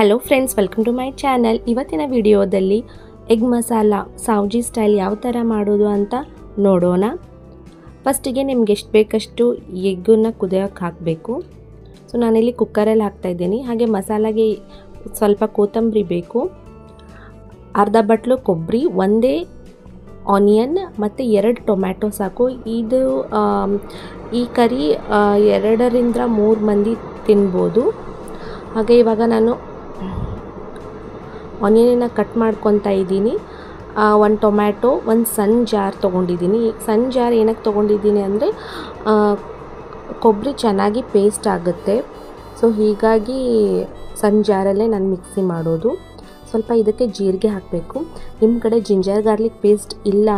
Hello friends, welcome to my channel. ಇವತ್ತಿನ ವಿಡಿಯೋದಲ್ಲಿ egg masala Savji style ಯಾವ ಥರ ಮಾಡೋದು ಅಂತ ನೋಡೋಣ. ಫಸ್ಟಿಗೆ ನಿಮ್ಗೆ ಎಷ್ಟು ಬೇಕಷ್ಟು ಎಗ್ಗನ್ನು ಕುದಿಯೋಕ್ಕೆ ಹಾಕಬೇಕು. ಸೊ ನಾನಿಲ್ಲಿ ಕುಕ್ಕರಲ್ಲಿ ಹಾಕ್ತಾಯಿದ್ದೀನಿ. ಹಾಗೆ ಮಸಾಲಾಗೆ ಸ್ವಲ್ಪ ಕೊತ್ತಂಬರಿ ಬೇಕು, ಅರ್ಧ ಬಟ್ಲು ಕೊಬ್ಬರಿ, ಒಂದೇ ಆನಿಯನ್ ಮತ್ತು 2 ಟೊಮ್ಯಾಟೊ ಸಾಕು. ಈ ಕರಿ 2ರಿಂದ 3 ಮಂದಿ ತಿನ್ಬೋದು. ಹಾಗೆ ಇವಾಗ ನಾನು ಆನಿಯನನ್ನು ಕಟ್ ಮಾಡ್ಕೊತಾ ಇದ್ದೀನಿ. 1 ಟೊಮ್ಯಾಟೊ, 1 ಸಣ್ಣ ಜಾರ್ ತೊಗೊಂಡಿದ್ದೀನಿ. ಸಣ್ಣ ಜಾರ್ ಏನಕ್ಕೆ ತೊಗೊಂಡಿದ್ದೀನಿ ಅಂದರೆ ಕೊಬ್ಬರಿ ಚೆನ್ನಾಗಿ ಪೇಸ್ಟ್ ಆಗುತ್ತೆ. ಸೊ ಹೀಗಾಗಿ ಸಣ್ಣ ಜಾರಲ್ಲೇ ನಾನು ಮಿಕ್ಸಿ ಮಾಡೋದು. ಸ್ವಲ್ಪ ಇದಕ್ಕೆ ಜೀರಿಗೆ ಹಾಕಬೇಕು. ನಿಮ್ಮ ಕಡೆ ಜಿಂಜರ್ ಗಾರ್ಲಿಕ್ ಪೇಸ್ಟ್ ಇಲ್ಲ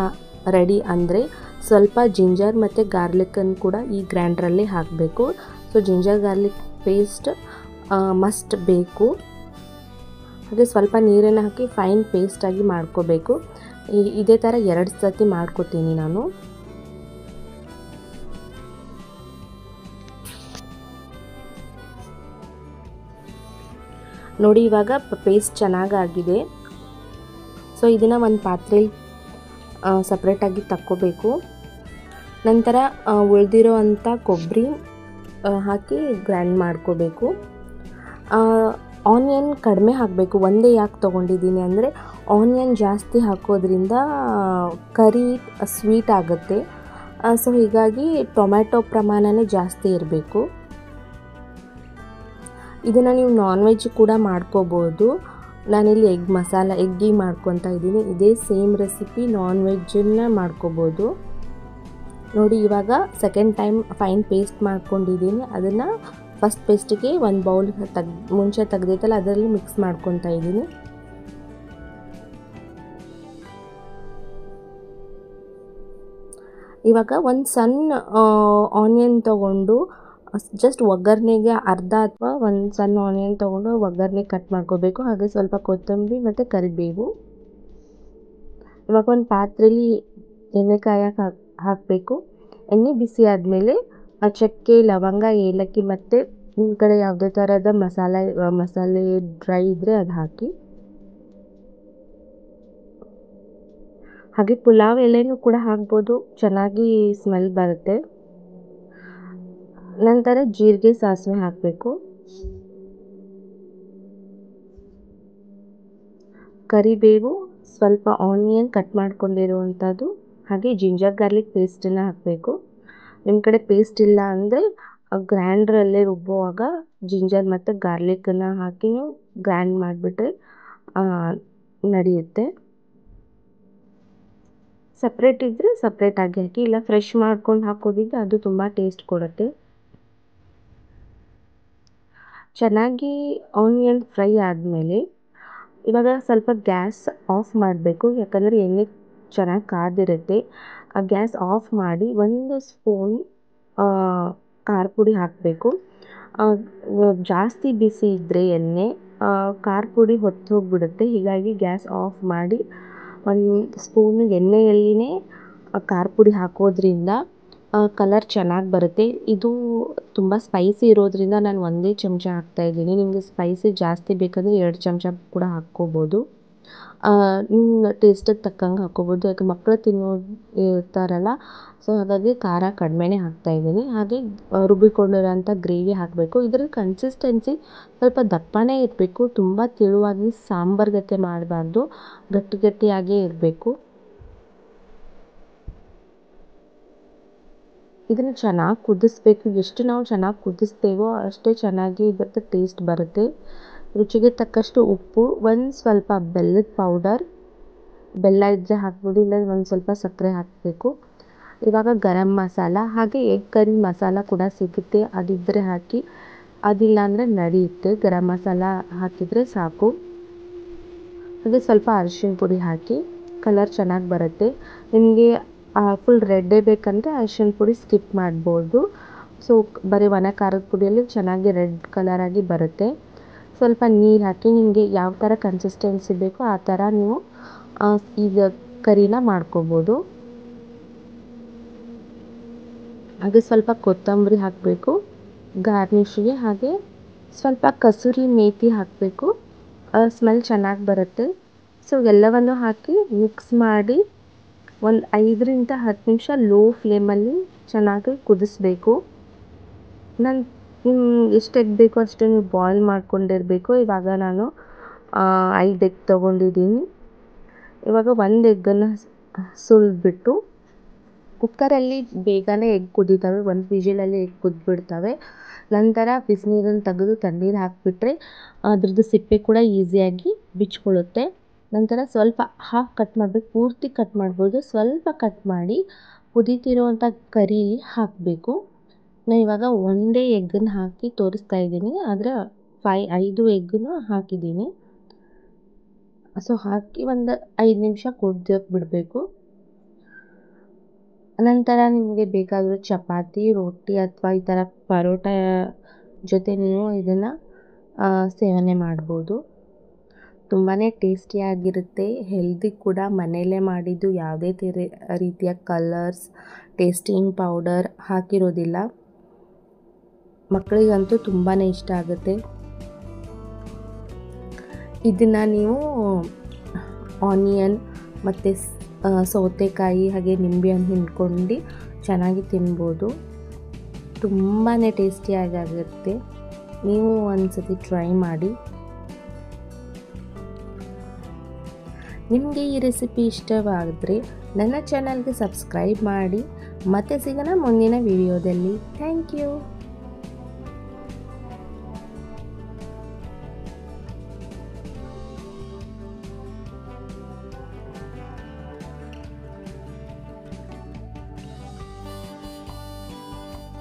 ರೆಡಿ ಅಂದರೆ ಸ್ವಲ್ಪ ಜಿಂಜರ್ ಮತ್ತು ಗಾರ್ಲಿಕನ್ನು ಕೂಡ ಈ ಗ್ರೈಂಡ್ರಲ್ಲೇ ಹಾಕಬೇಕು. So ginger garlic paste must ಬೇಕು. ಹಾಗೆ ಸ್ವಲ್ಪ ನೀರನ್ನು ಹಾಕಿ ಫೈನ್ ಪೇಸ್ಟಾಗಿ ಮಾಡ್ಕೋಬೇಕು. ಇದೇ ಥರ 2 ಸತಿ ಮಾಡ್ಕೋತೀನಿ ನಾನು. ನೋಡಿ, ಇವಾಗ ಪೇಸ್ಟ್ ಚೆನ್ನಾಗಾಗಿದೆ. ಸೊ ಇದನ್ನು ಒಂದು ಪಾತ್ರೆಯಲ್ಲಿ ಸಪ್ರೇಟಾಗಿ ತಕ್ಕೋಬೇಕು. ನಂತರ ಉಳಿದಿರೋ ಅಂಥ ಕೊಬ್ಬರಿ ಹಾಕಿ ಗ್ರೈಂಡ್ ಮಾಡ್ಕೋಬೇಕು. ಆನಿಯನ್ ಕಡಿಮೆ ಹಾಕಬೇಕು. ಒಂದೇ ಯಾಕೆ ತೊಗೊಂಡಿದ್ದೀನಿ ಅಂದರೆ ಆನಿಯನ್ ಜಾಸ್ತಿ ಹಾಕೋದ್ರಿಂದ ಕರಿ ಸ್ವೀಟ್ ಆಗುತ್ತೆ. ಸೊ ಹೀಗಾಗಿ ಟೊಮ್ಯಾಟೊ ಪ್ರಮಾಣನೇ ಜಾಸ್ತಿ ಇರಬೇಕು. ಇದನ್ನು ನೀವು ನಾನ್ ವೆಜ್ ಕೂಡ ಮಾಡ್ಕೋಬೋದು. ನಾನಿಲ್ಲಿ ಎಗ್ ಮಸಾಲ ಎಗ್ಗಿ ಮಾಡ್ಕೊತಾ ಇದ್ದೀನಿ. ಇದೇ ಸೇಮ್ ರೆಸಿಪಿ ನಾನ್ ವೆಜ್ಜನ್ನು ಮಾಡ್ಕೋಬೋದು. ನೋಡಿ, ಇವಾಗ ಸೆಕೆಂಡ್ ಟೈಮ್ ಫೈನ್ ಪೇಸ್ಟ್ ಮಾಡ್ಕೊಂಡಿದ್ದೀನಿ. ಅದನ್ನು ಫಸ್ಟ್ ಪೇಸ್ಟಿಗೆ ಒಂದು ಬೌಲ್ ಮುಂಚೆ ತೆಗ್ದಿತ್ತಲ್ಲ ಅದರಲ್ಲಿ ಮಿಕ್ಸ್ ಮಾಡ್ಕೊತಾ ಇದ್ದೀನಿ. ಇವಾಗ ಒಂದು ಸಣ್ಣ ಆನಿಯನ್ ತೊಗೊಂಡು ಜಸ್ಟ್ ಒಗ್ಗರಣೆಗೆ ಅರ್ಧ ಅಥವಾ ಒಂದು ಸಣ್ಣ ಆನಿಯನ್ ತೊಗೊಂಡು ಒಗ್ಗರಣೆ ಕಟ್ ಮಾಡ್ಕೋಬೇಕು. ಹಾಗೆ ಸ್ವಲ್ಪ ಕೊತ್ತಂಬರಿ ಮತ್ತು ಕರಿಬೇವು. ಇವಾಗ ಒಂದು ಪಾತ್ರೆಯಲ್ಲಿ ಎಣ್ಣೆ ಕಾಯಕ್ಕೆ ಹಾಕಬೇಕು. ಎಣ್ಣೆ ಬಿಸಿ ಆದಮೇಲೆ ಚಕ್ಕೆ, ಲವಂಗ, ಏಲಕ್ಕಿ ಮತ್ತು ನಿಮ್ಮ ಕಡೆ ಯಾವುದೇ ಥರದ ಮಸಾಲೆ ಡ್ರೈ ಇದ್ದರೆ ಅದು ಹಾಕಿ. ಹಾಗೆ ಪುಲಾವ್ ಎಲೆನೂ ಕೂಡ ಹಾಕ್ಬೋದು, ಚೆನ್ನಾಗಿ ಸ್ಮೆಲ್ ಬರುತ್ತೆ. ನಂತರ ಜೀರಿಗೆ, ಸಾಸಿವೆ ಹಾಕಬೇಕು. ಕರಿಬೇವು, ಸ್ವಲ್ಪ ಆನಿಯನ್ ಕಟ್ ಮಾಡ್ಕೊಂಡಿರುವಂಥದ್ದು, ಹಾಗೆ ಜಿಂಜರ್ ಗಾರ್ಲಿಕ್ ಪೇಸ್ಟನ್ನು ಹಾಕಬೇಕು. ನಿಮ್ಮ ಕಡೆ ಪೇಸ್ಟ್ ಇಲ್ಲ ಅಂದರೆ ಗ್ರೈಂಡ್ರಲ್ಲೇ ರುಬ್ಬುವಾಗ ಜಿಂಜರ್ ಮತ್ತು ಗಾರ್ಲಿಕನ್ನು ಹಾಕಿ ಗ್ರೈಂಡ್ ಮಾಡಿಬಿಟ್ರೆ ನಡೆಯುತ್ತೆ. ಸಪ್ರೇಟ್ ಇದ್ದರೆ ಸಪ್ರೇಟಾಗಿ ಹಾಕಿ, ಇಲ್ಲ ಫ್ರೆಶ್ ಮಾಡ್ಕೊಂಡು ಹಾಕೋದಿದ್ರೆ ಅದು ತುಂಬ ಟೇಸ್ಟ್ ಕೊಡುತ್ತೆ. ಚೆನ್ನಾಗಿ ಆನಿಯನ್ ಫ್ರೈ ಆದಮೇಲೆ ಇವಾಗ ಸ್ವಲ್ಪ ಗ್ಯಾಸ್ ಆಫ್ ಮಾಡಬೇಕು. ಯಾಕಂದರೆ ಎಣ್ಣೆ ಚೆನ್ನಾಗಿ ಕಾದಿರುತ್ತೆ. ಆ ಗ್ಯಾಸ್ ಆಫ್ ಮಾಡಿ 1 ಸ್ಪೂನ್ ಖಾರ ಪುಡಿ ಹಾಕಬೇಕು. ಜಾಸ್ತಿ ಬಿಸಿ ಇದ್ದರೆ ಎಣ್ಣೆ ಖಾರ ಪುಡಿ ಹೊತ್ತು ಹೋಗಿಬಿಡುತ್ತೆ. ಹೀಗಾಗಿ ಗ್ಯಾಸ್ ಆಫ್ ಮಾಡಿ 1 ಸ್ಪೂನ್ ಎಣ್ಣೆಯಲ್ಲಿನೇ ಖಾರ ಪುಡಿ ಹಾಕೋದ್ರಿಂದ ಕಲರ್ ಚೆನ್ನಾಗಿ ಬರುತ್ತೆ. ಇದು ತುಂಬ ಸ್ಪೈಸಿ ಇರೋದ್ರಿಂದ ನಾನು 1 ಚಮಚ ಹಾಕ್ತಾಯಿದ್ದೀನಿ. ನಿಮಗೆ ಸ್ಪೈಸಿ ಜಾಸ್ತಿ ಬೇಕಂದರೆ 2 ಚಮಚ ಕೂಡ ಹಾಕ್ಕೋಬೋದು. ನಿಮ್ಮ ಟೇಸ್ಟಿಗೆ ತಕ್ಕಂಗೆ ಹಾಕ್ಕೋಬೋದು. ಯಾಕೆ ಮಕ್ಕಳು ಇರ್ತಾರಲ್ಲ, ಸೊ ಹಾಗಾಗಿ ಖಾರ ಕಡಿಮೆನೇ ಹಾಕ್ತಾಯಿದ್ದೀನಿ. ಹಾಗೆ ರುಬ್ಬಿಕೊಂಡಿರೋಂಥ ಗ್ರೇವಿ ಹಾಕಬೇಕು. ಇದರ ಕನ್ಸಿಸ್ಟೆನ್ಸಿ ಸ್ವಲ್ಪ ದಪ್ಪನೇ ಇರಬೇಕು. ತುಂಬ ತೆಳುವಾಗಿ ಸಾಂಬಾರು ಗತೆ ಮಾಡಬಾರ್ದು, ಗಟ್ಟಿಯಾಗೇ ಇರಬೇಕು. ಇದನ್ನು ಚೆನ್ನಾಗಿ ಕುದಿಸ್ಬೇಕು. ಎಷ್ಟು ನಾವು ಚೆನ್ನಾಗಿ ಕುದಿಸ್ತೇವೋ ಅಷ್ಟೇ ಚೆನ್ನಾಗಿ ಇದಕ್ಕೆ ಟೇಸ್ಟ್ ಬರುತ್ತೆ. ರುಚಿಗೆ ತಕ್ಕಷ್ಟು ಉಪ್ಪು, ಸ್ವಲ್ಪ ಬೆಲ್ಲದ ಪೌಡರ್, ಬೆಲ್ಲ ಇದ್ದರೆ ಹಾಕ್ಬೋದು, ಇಲ್ಲ ಒಂದು ಸ್ವಲ್ಪ ಸಕ್ಕರೆ ಹಾಕಬೇಕು. ಇವಾಗ ಗರಂ ಮಸಾಲ, ಹಾಗೆ ಎಗ್ ಕರಿ ಮಸಾಲ ಕೂಡ ಸಿಗುತ್ತೆ, ಅದಿದ್ದರೆ ಹಾಕಿ. ಅದಿಲ್ಲ ಅಂದರೆ ನಡೆಯುತ್ತೆ, ಗರಂ ಮಸಾಲ ಹಾಕಿದರೆ ಸಾಕು. ಹಾಗೆ ಸ್ವಲ್ಪ ಅರಿಶಿನ ಪುಡಿ ಹಾಕಿ ಕಲರ್ ಚೆನ್ನಾಗಿ ಬರುತ್ತೆ. ನಿಮಗೆ ಫುಲ್ ರೆಡ್ಡೇ ಬೇಕಂದರೆ ಅರಿಶಿನ ಪುಡಿ ಸ್ಕಿಪ್ ಮಾಡ್ಬೋದು. ಸೊ ಬರೀ ಒಣ ಖಾರದ ಪುಡಿಯಲ್ಲಿ ಚೆನ್ನಾಗಿ ರೆಡ್ ಕಲರಾಗಿ ಬರುತ್ತೆ. ಸ್ವಲ್ಪ ನೀರು ಹಾಕಿ ನಿಮಗೆ ಯಾವ ಥರ ಕನ್ಸಿಸ್ಟೆನ್ಸಿ ಬೇಕೋ ಆ ಥರ ನೀವು ಈಗ ಕರಿನ ಮಾಡ್ಕೋಬೋದು. ಹಾಗೆ ಸ್ವಲ್ಪ ಕೊತ್ತಂಬರಿ ಹಾಕಬೇಕು ಗಾರ್ನಿಷ್ಗೆ. ಹಾಗೆ ಸ್ವಲ್ಪ ಕಸೂರಿ ಮೇಥಿ ಹಾಕಬೇಕು. ಸ್ಮೆಲ್ ಚೆನ್ನಾಗಿ ಬರುತ್ತೆ. ಸೊ ಎಲ್ಲವನ್ನು ಹಾಕಿ ಮಿಕ್ಸ್ ಮಾಡಿ ಒಂದು 5ರಿಂದ 10 ನಿಮಿಷ ಲೋ ಫ್ಲೇಮಲ್ಲಿ ಚೆನ್ನಾಗಿ ಕುದಿಸ್ಬೇಕು. ಎಷ್ಟು ಎಗ್ ಬೇಕೋ ಅಷ್ಟು ನೀವು ಬಾಯ್ಲ್ ಮಾಡ್ಕೊಂಡಿರಬೇಕು. ಇವಾಗ ನಾನು 5 ಎಗ್ ತೊಗೊಂಡಿದ್ದೀನಿ. ಇವಾಗ 1 ಎಗ್ಗನ್ನು ಸುಲಿದ್ಬಿಟ್ಟು ಕುಕ್ಕರಲ್ಲಿ ಬೇಗನೆ ಎಗ್ ಕುದೀತವೆ. 1 ವಿಷಿಲಲ್ಲಿ ಎಗ್ ಕುದ್ಬಿಡ್ತವೆ. ನಂತರ ಬಿಸಿನೀರನ್ನು ತೆಗೆದು ತಣ್ಣೀರು ಹಾಕಿಬಿಟ್ರೆ ಅದ್ರದ್ದು ಸಿಪ್ಪೆ ಕೂಡ ಈಸಿಯಾಗಿ ಬಿಚ್ಕೊಳ್ಳುತ್ತೆ. ನಂತರ ಸ್ವಲ್ಪ ಹಾಫ್ ಕಟ್ ಮಾಡಬೇಕು, ಪೂರ್ತಿ ಕಟ್ ಮಾಡ್ಬೋದು, ಸ್ವಲ್ಪ ಕಟ್ ಮಾಡಿ ಕುದೀತಿರುವಂಥ ಕರೀಲಿ ಹಾಕಬೇಕು. ನಾನು ಇವಾಗ ಒಂದೇ ಎಗ್ಗನ್ನು ಹಾಕಿ ತೋರಿಸ್ತಾ ಇದ್ದೀನಿ, ಆದರೆ 5 ಎಗ್ಗನ್ನು ಹಾಕಿದ್ದೀನಿ. ಸೊ ಹಾಕಿ ಒಂದು 5 ನಿಮಿಷ ಕುದಿಯೋಕೆ ಬಿಡಬೇಕು. ನಂತರ ನಿಮಗೆ ಬೇಕಾದರೂ ಚಪಾತಿ, ರೋಟಿ ಅಥವಾ ಈ ಥರ ಪರೋಟ ಜೊತೆ ನೀವು ಇದನ್ನು ಸೇವನೆ ಮಾಡ್ಬೋದು. ತುಂಬಾ ಟೇಸ್ಟಿಯಾಗಿರುತ್ತೆ, ಹೆಲ್ದಿ ಕೂಡ. ಮನೆಯಲ್ಲೇ ಮಾಡಿದ್ದು, ಯಾವುದೇ ರೀತಿಯ ಕಲರ್ಸ್, ಟೇಸ್ಟಿಂಗ್ ಪೌಡರ್ ಹಾಕಿರೋದಿಲ್ಲ. ಮಕ್ಕಳಿಗಂತೂ ತುಂಬಾ ಇಷ್ಟ ಆಗುತ್ತೆ. ಇದನ್ನು ನೀವು ಆನಿಯನ್ ಮತ್ತು ಸೌತೆಕಾಯಿ ಹಾಗೆ ನಿಂಬೆಹಣ್ಣು ಹಿಂಡ್ಕೊಂಡು ಚೆನ್ನಾಗಿ ತಿನ್ಬೋದು. ತುಂಬಾ ಟೇಸ್ಟಿಯಾಗಿರುತ್ತೆ. ನೀವು ಒಂದ್ಸತಿ ಟ್ರೈ ಮಾಡಿ. ನಿಮಗೆ ಈ ರೆಸಿಪಿ ಇಷ್ಟವಾದರೆ ನನ್ನ ಚಾನಲ್ಗೆ ಸಬ್ಸ್ಕ್ರೈಬ್ ಮಾಡಿ. ಮತ್ತೆ ಸಿಗೋಣ ಮುಂದಿನ ವಿಡಿಯೋದಲ್ಲಿ. Thank you.